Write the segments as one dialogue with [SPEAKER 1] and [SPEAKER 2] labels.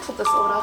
[SPEAKER 1] cancelled this order.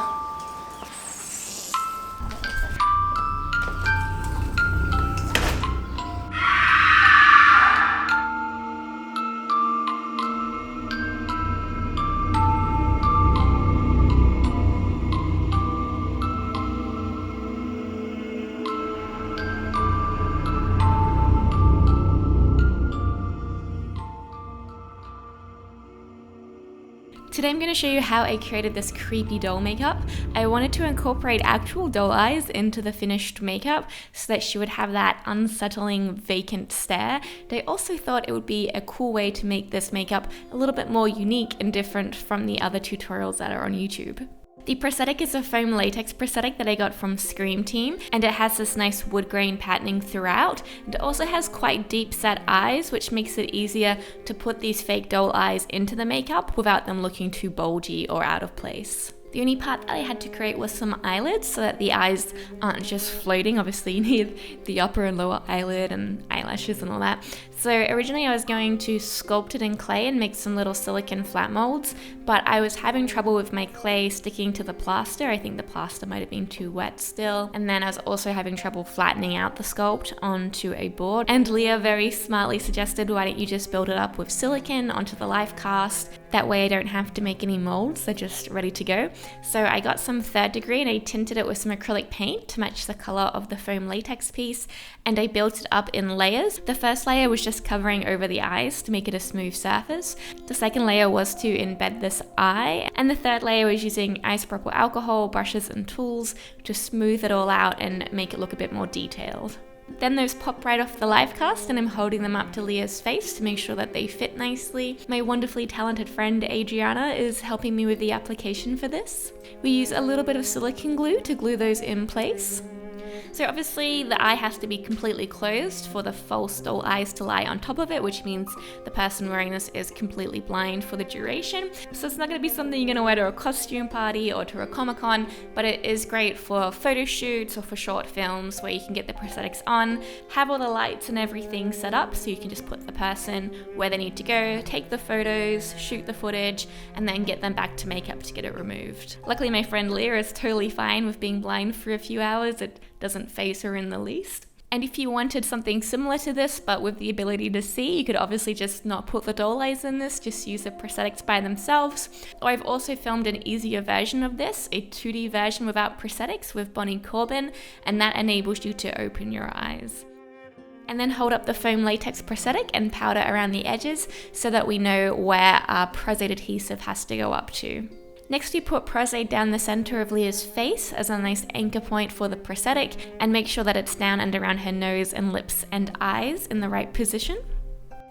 [SPEAKER 2] Today I'm going to show you how I created this creepy doll makeup. I wanted to incorporate actual doll eyes into the finished makeup so that she would have that unsettling vacant stare. And I also thought it would be a cool way to make this makeup a little bit more unique and different from the other tutorials that are on YouTube. The prosthetic is a foam latex prosthetic that I got from Scream Team, and it has this nice wood grain patterning throughout. And it also has quite deep set eyes, which makes it easier to put these fake doll eyes into the makeup without them looking too bulgy or out of place. The only part that I had to create was some eyelids so that the eyes aren't just floating. Obviously you need the upper and lower eyelid and eyelashes and all that. So originally I was going to sculpt it in clay and make some little silicone flat molds, but I was having trouble with my clay sticking to the plaster. I think the plaster might have been too wet still. And then I was also having trouble flattening out the sculpt onto a board. And Leah very smartly suggested, why don't you just build it up with silicone onto the life cast? That way I don't have to make any molds, they're just ready to go. So I got some 3rd degree and I tinted it with some acrylic paint to match the color of the foam latex piece, and I built it up in layers. The first layer was just covering over the eyes to make it a smooth surface. The second layer was to embed this eye, and the third layer was using isopropyl alcohol, brushes and tools to smooth it all out and make it look a bit more detailed. Then those pop right off the live cast and I'm holding them up to Leah's face to make sure that they fit nicely. My wonderfully talented friend Adriana is helping me with the application for this. We use a little bit of silicone glue to glue those in place. So obviously the eye has to be completely closed for the false doll eyes to lie on top of it, which means the person wearing this is completely blind for the duration. So it's not going to be something you're going to wear to a costume party or to a Comic-Con, but it is great for photo shoots or for short films where you can get the prosthetics on, have all the lights and everything set up so you can just put the person where they need to go, take the photos, shoot the footage, and then get them back to makeup to get it removed. Luckily my friend Leah is totally fine with being blind for a few hours. It doesn't faze her in the least. And if you wanted something similar to this but with the ability to see, you could obviously just not put the doll eyes in this, just use the prosthetics by themselves. Or I've also filmed an easier version of this, a 2D version without prosthetics with Bonnie Corbin, and that enables you to open your eyes. And then hold up the foam latex prosthetic and powder around the edges so that we know where our Prosaide adhesive has to go up to. Next we put Prosaide down the center of Leah's face as a nice anchor point for the prosthetic, and make sure that it's down and around her nose and lips and eyes in the right position.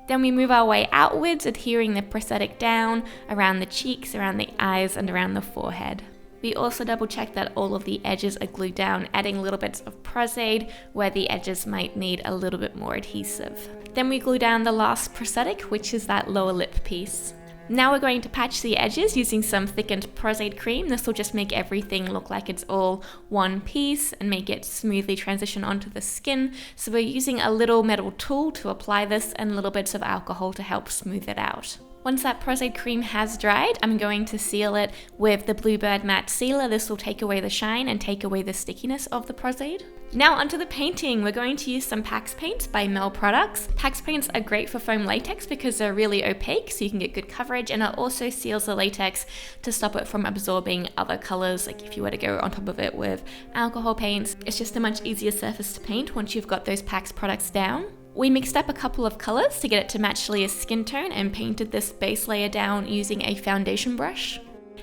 [SPEAKER 2] Then we move our way outwards, adhering the prosthetic down around the cheeks, around the eyes and around the forehead. We also double check that all of the edges are glued down, adding little bits of Prosaide where the edges might need a little bit more adhesive. Then we glue down the last prosthetic, which is that lower lip piece. Now we're going to patch the edges using some thickened Prosaide Cream. This will just make everything look like it's all one piece and make it smoothly transition onto the skin. So we're using a little metal tool to apply this and little bits of alcohol to help smooth it out. Once that Prosaide Cream has dried, I'm going to seal it with the Bluebird matte sealer. This will take away the shine and take away the stickiness of the Prosaide. Now onto the painting. We're going to use some PAX Paints by Mel Products. PAX Paints are great for foam latex because they're really opaque, so you can get good coverage, and it also seals the latex to stop it from absorbing other colors. Like if you were to go on top of it with alcohol paints, it's just a much easier surface to paint once you've got those PAX products down. We mixed up a couple of colors to get it to match Leah's skin tone and painted this base layer down using a foundation brush.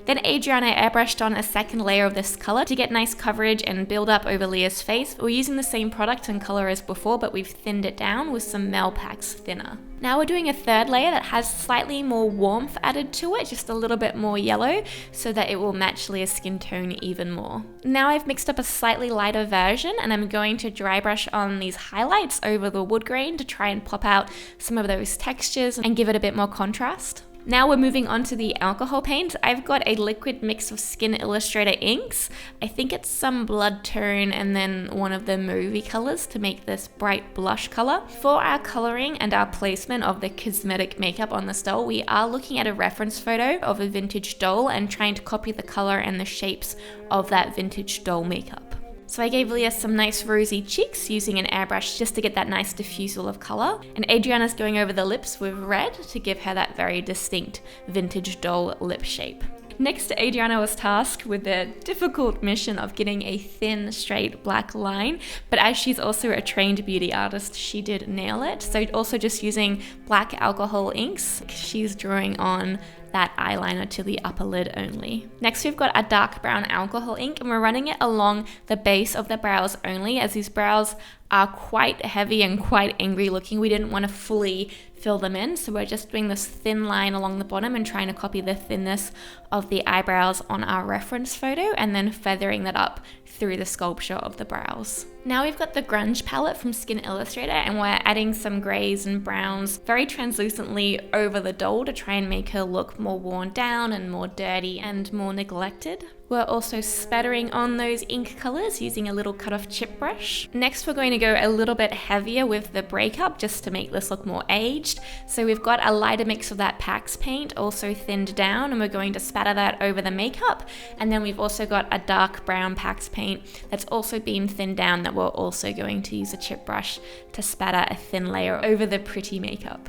[SPEAKER 2] Then Adriana airbrushed on a second layer of this color to get nice coverage and build up over Leah's face. We're using the same product and color as before, but we've thinned it down with some Mel PAX Thinner. Now we're doing a third layer that has slightly more warmth added to it, just a little bit more yellow, so that it will match Leah's skin tone even more. Now I've mixed up a slightly lighter version, and I'm going to dry brush on these highlights over the wood grain to try and pop out some of those textures and give it a bit more contrast. Now we're moving on to the alcohol paint. I've got a liquid mix of Skin Illustrator inks. I think it's some blood tone and then one of the Mauve colors to make this bright blush color. For our coloring and our placement of the cosmetic makeup on this doll, we are looking at a reference photo of a vintage doll and trying to copy the color and the shapes of that vintage doll makeup. So I gave Leah some nice rosy cheeks using an airbrush just to get that nice diffusal of color. And Adriana's going over the lips with red to give her that very distinct vintage doll lip shape. Next, Adriana was tasked with the difficult mission of getting a thin, straight black line, but as she's also a trained beauty artist, she did nail it. So also just using black alcohol inks, she's drawing on that eyeliner to the upper lid only. Next, we've got a dark brown alcohol ink, and we're running it along the base of the brows only, as these brows are quite heavy and quite angry looking. We didn't want to fully fill them in, so we're just doing this thin line along the bottom and trying to copy the thinness of the eyebrows on our reference photo and then feathering that up through the sculpture of the brows. Now we've got the Grunge palette from Skin Illustrator, and we're adding some grays and browns very translucently over the doll to try and make her look more worn down and more dirty and more neglected. We're also spattering on those ink colors using a little cut-off chip brush. Next, we're going to go a little bit heavier with the breakup just to make this look more aged. So we've got a lighter mix of that PAX paint also thinned down, and we're going to spatter that over the makeup. And then we've also got a dark brown PAX paint that's also been thinned down that we're also going to use a chip brush to spatter a thin layer over the pretty makeup.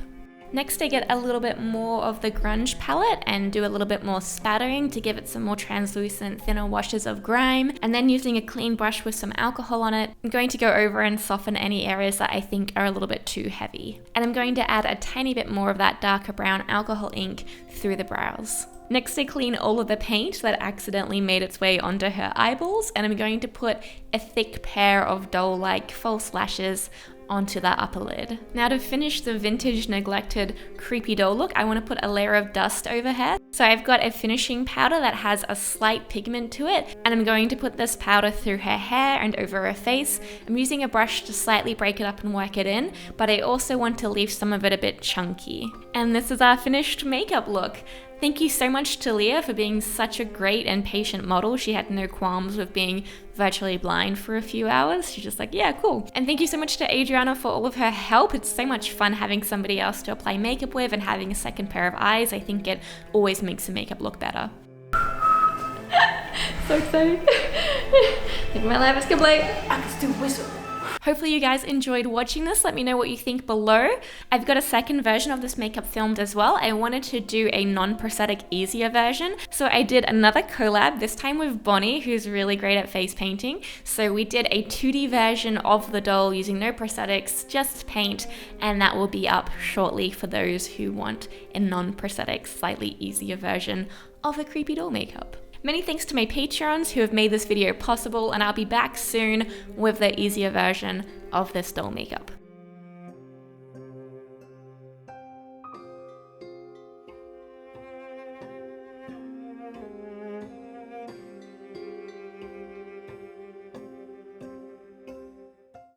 [SPEAKER 2] Next, I get a little bit more of the Grunge palette and do a little bit more spattering to give it some more translucent, thinner washes of grime. And then using a clean brush with some alcohol on it, I'm going to go over and soften any areas that I think are a little bit too heavy. And I'm going to add a tiny bit more of that darker brown alcohol ink through the brows. Next, I clean all of the paint that accidentally made its way onto her eyeballs, and I'm going to put a thick pair of doll-like false lashes onto that upper lid. Now, to finish the vintage, neglected, creepy doll look, I want to put a layer of dust over her. So I've got a finishing powder that has a slight pigment to it, and I'm going to put this powder through her hair and over her face. I'm using a brush to slightly break it up and work it in, but I also want to leave some of it a bit chunky. And this is our finished makeup look. Thank you so much to Leah for being such a great and patient model. She had no qualms with being virtually blind for a few hours. She's just like, yeah, cool. And thank you so much to Adriana for all of her help. It's so much fun having somebody else to apply makeup with and having a second pair of eyes. I think it always makes the makeup look better. So exciting. Think my life is complete. I can still whistle. Hopefully you guys enjoyed watching this. Let me know what you think below. I've got a second version of this makeup filmed as well. I wanted to do a non-prosthetic easier version. So I did another collab, this time with Bonnie, who's really great at face painting. So we did a 2D version of the doll using no prosthetics, just paint, and that will be up shortly for those who want a non-prosthetic, slightly easier version of a creepy doll makeup. Many thanks to my Patreons who have made this video possible, and I'll be back soon with the easier version of this doll makeup.